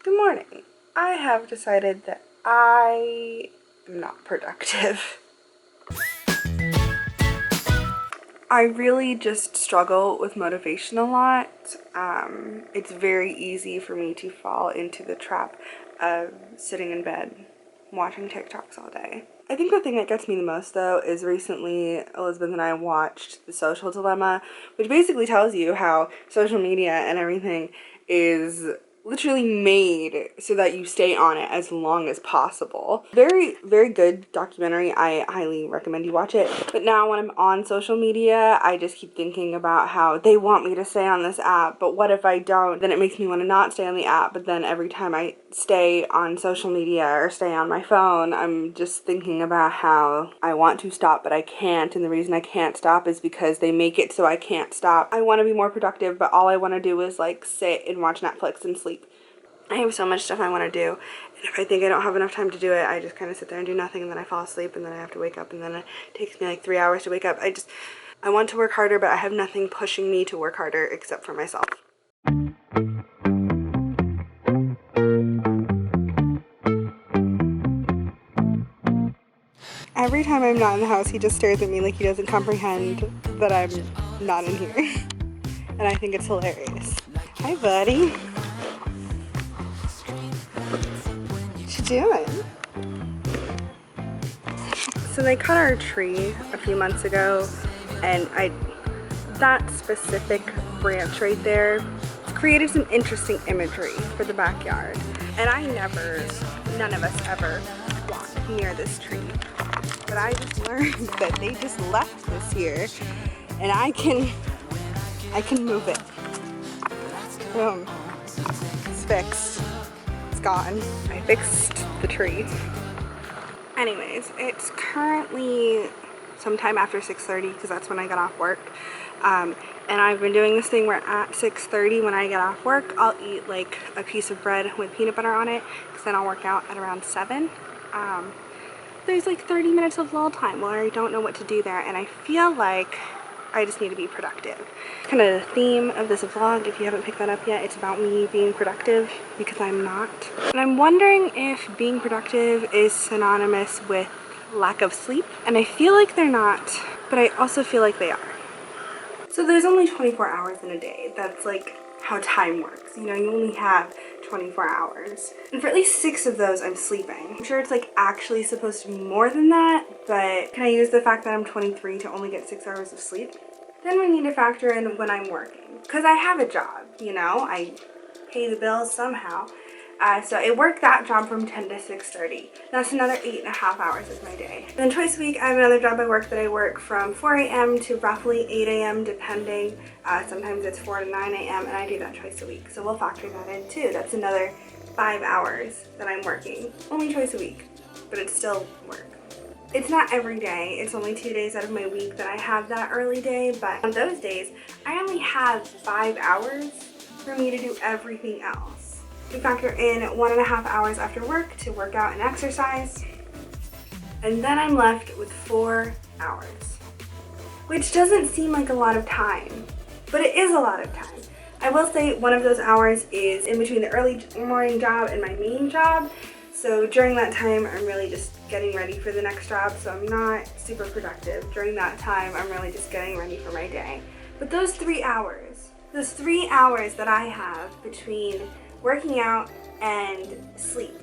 Good morning. I have decided that I am not productive. I really just struggle with motivation a lot. It's very easy for me to fall into the trap of sitting in bed watching TikToks all day. I think the thing that gets me the most though is recently Elizabeth and I watched The Social Dilemma, which basically tells you how social media and everything is literally made so that you stay on it as long as possible. Very, very good documentary. I highly recommend you watch it. But now when I'm on social media, I just keep thinking about how they want me to stay on this app, but what if I don't? Then it makes me want to not stay on the app, but then every time I stay on social media or stay on my phone, I'm just thinking about how I want to stop, but I can't, and the reason I can't stop is because they make it so I can't stop. I want to be more productive, but all I want to do is like sit and watch Netflix and sleep. I have so much stuff I want to do, and if I think I don't have enough time to do it, I just kind of sit there and do nothing, and then I fall asleep, and then I have to wake up, and then it takes me like 3 hours to wake up. I want to work harder, but I have nothing pushing me to work harder except for myself. Every time I'm not in the house, he just stares at me like he doesn't comprehend that I'm not in here. And I think it's hilarious. Hi, buddy. What you doing? So they cut our tree a few months ago, and that specific branch right there created some interesting imagery for the backyard. And none of us ever walk near this tree. But I just learned that they just left this here, and I can move it. Boom. It's fixed. It's gone. I fixed the tree. Anyways, it's currently sometime after 6:30 because that's when I got off work. And I've been doing this thing where at 6:30 when I get off work, I'll eat like a piece of bread with peanut butter on it because then I'll work out at around 7. There's like 30 minutes of lull time where I don't know what to do there, and I feel like I just need to be productive. Kind of the theme of this vlog, if you haven't picked that up yet, it's about me being productive because I'm not. And I'm wondering if being productive is synonymous with lack of sleep, and I feel like they're not, but I also feel like they are. So there's only 24 hours in a day. That's like how time works. You know, you only have 24 hours. And for at least 6 of those, I'm sleeping. I'm sure it's like actually supposed to be more than that, but can I use the fact that I'm 23 to only get 6 hours of sleep? Then we need to factor in when I'm working. Because I have a job, you know, I pay the bills somehow. So I work that job from 10 to 6:30. That's another 8.5 hours of my day. Then twice a week, I have another job I work that I work from 4 a.m. to roughly 8 a.m. depending. Sometimes it's 4 to 9 a.m. and I do that twice a week. So we'll factor that in too. That's another 5 hours that I'm working. Only twice a week, but it's still work. It's not every day. It's only 2 days out of my week that I have that early day, but on those days, I only have 5 hours for me to do everything else. We factor in 1.5 hours after work to work out and exercise, and then I'm left with 4 hours, which doesn't seem like a lot of time, but it is a lot of time. I will say one of those hours is in between the early morning job and my main job, so during that time I'm really just getting ready for the next job, so I'm not super productive. During that time I'm really just getting ready for my day. But those 3 hours that I have between working out and sleep,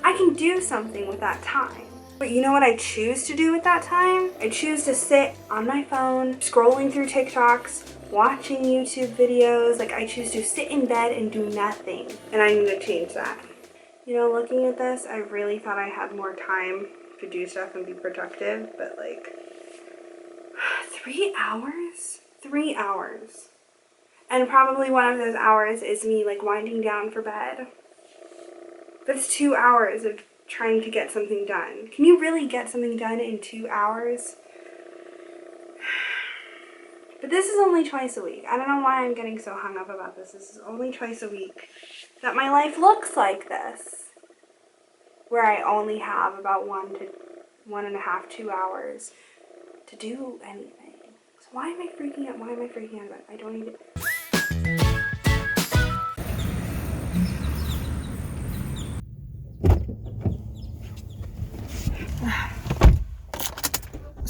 I can do something with that time. But you know what I choose to do with that time? I choose to sit on my phone, scrolling through TikToks, watching YouTube videos. Like, I choose to sit in bed and do nothing. And I need to change that. You know, looking at this, I really thought I had more time to do stuff and be productive, but like, 3 hours? 3 hours. And probably one of those hours is me like winding down for bed. That's 2 hours of trying to get something done. Can you really get something done in 2 hours? But this is only twice a week. I don't know why I'm getting so hung up about this. This is only twice a week that my life looks like this, where I only have about 1 to 1.5, 2 hours to do anything. So why am I freaking out? Why am I freaking out about it? I don't even...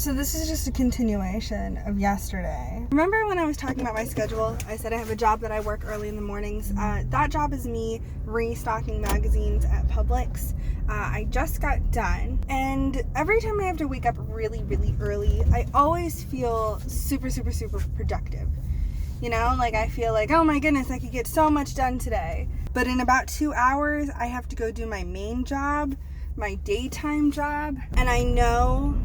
So this is just a continuation of yesterday. Remember when I was talking about my schedule? I said I have a job that I work early in the mornings. That job is me restocking magazines at Publix. I just got done, and every time I have to wake up really, really early, I always feel super, super, super productive. You know, like I feel like, oh my goodness, I could get so much done today. But in about 2 hours, I have to go do my main job, my daytime job, and I know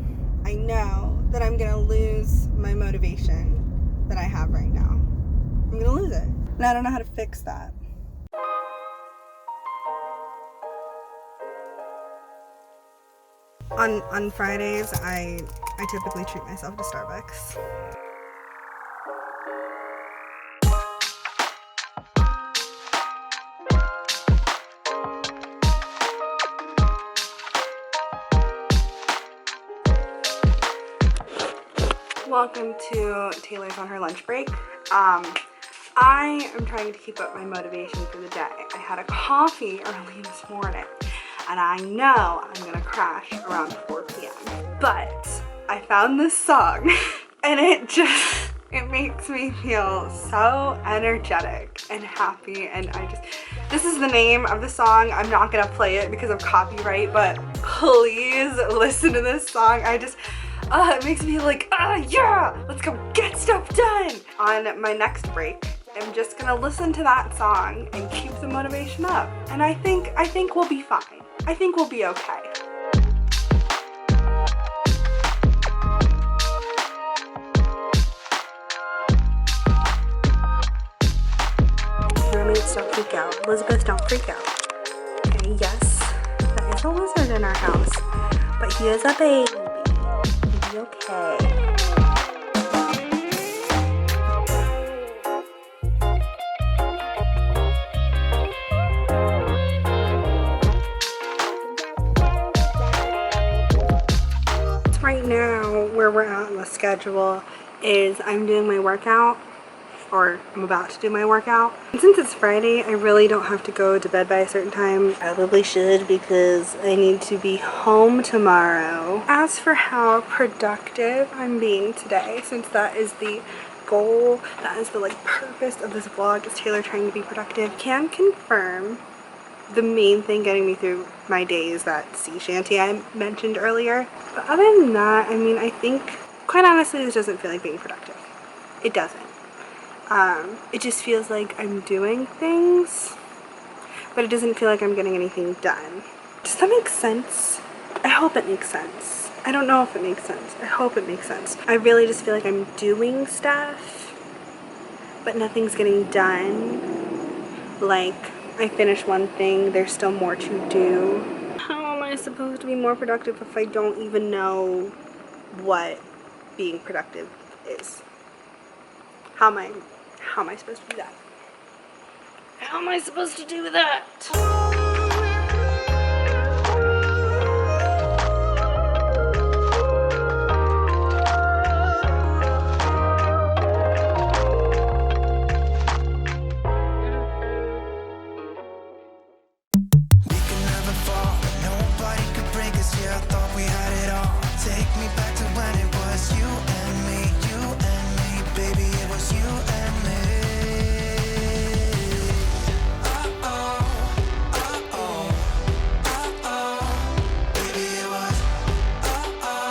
that I'm gonna lose my motivation that I have right now. I'm gonna lose it. And I don't know how to fix that. On Fridays, I typically treat myself to Starbucks. Welcome to Taylor's on her lunch break. I am trying to keep up my motivation for the day. I had a coffee early this morning, and I know I'm gonna crash around 4 p.m. But I found this song, and it makes me feel so energetic and happy, and this is the name of the song. I'm not gonna play it because of copyright, but please listen to this song. It makes me like, yeah, let's go get stuff done. On my next break, I'm just gonna listen to that song and keep the motivation up. And I think we'll be fine. I think we'll be okay. Mermaids don't freak out. Elizabeth, don't freak out. Okay, yes, there is a lizard in our house, but he is a baby. Okay. Right now, where we're at in the schedule is I'm doing my workout, or I'm about to do my workout. And since it's Friday, I really don't have to go to bed by a certain time. I probably should because I need to be home tomorrow. As for how productive I'm being today, since that is the goal, that is the purpose of this vlog, is Taylor trying to be productive, can confirm the main thing getting me through my day is that sea shanty I mentioned earlier. But other than that, I mean, I think, quite honestly, this doesn't feel like being productive. It doesn't. It just feels like I'm doing things, but it doesn't feel like I'm getting anything done. Does that make sense? I hope it makes sense. I don't know if it makes sense. I hope it makes sense. I really just feel like I'm doing stuff, but nothing's getting done. Like, I finish one thing, there's still more to do. How am I supposed to be more productive if I don't even know what being productive is? How am I supposed to do that? How am I supposed to do that? We could never fall, nobody could break us. Yeah, I thought we had it all. Take me back.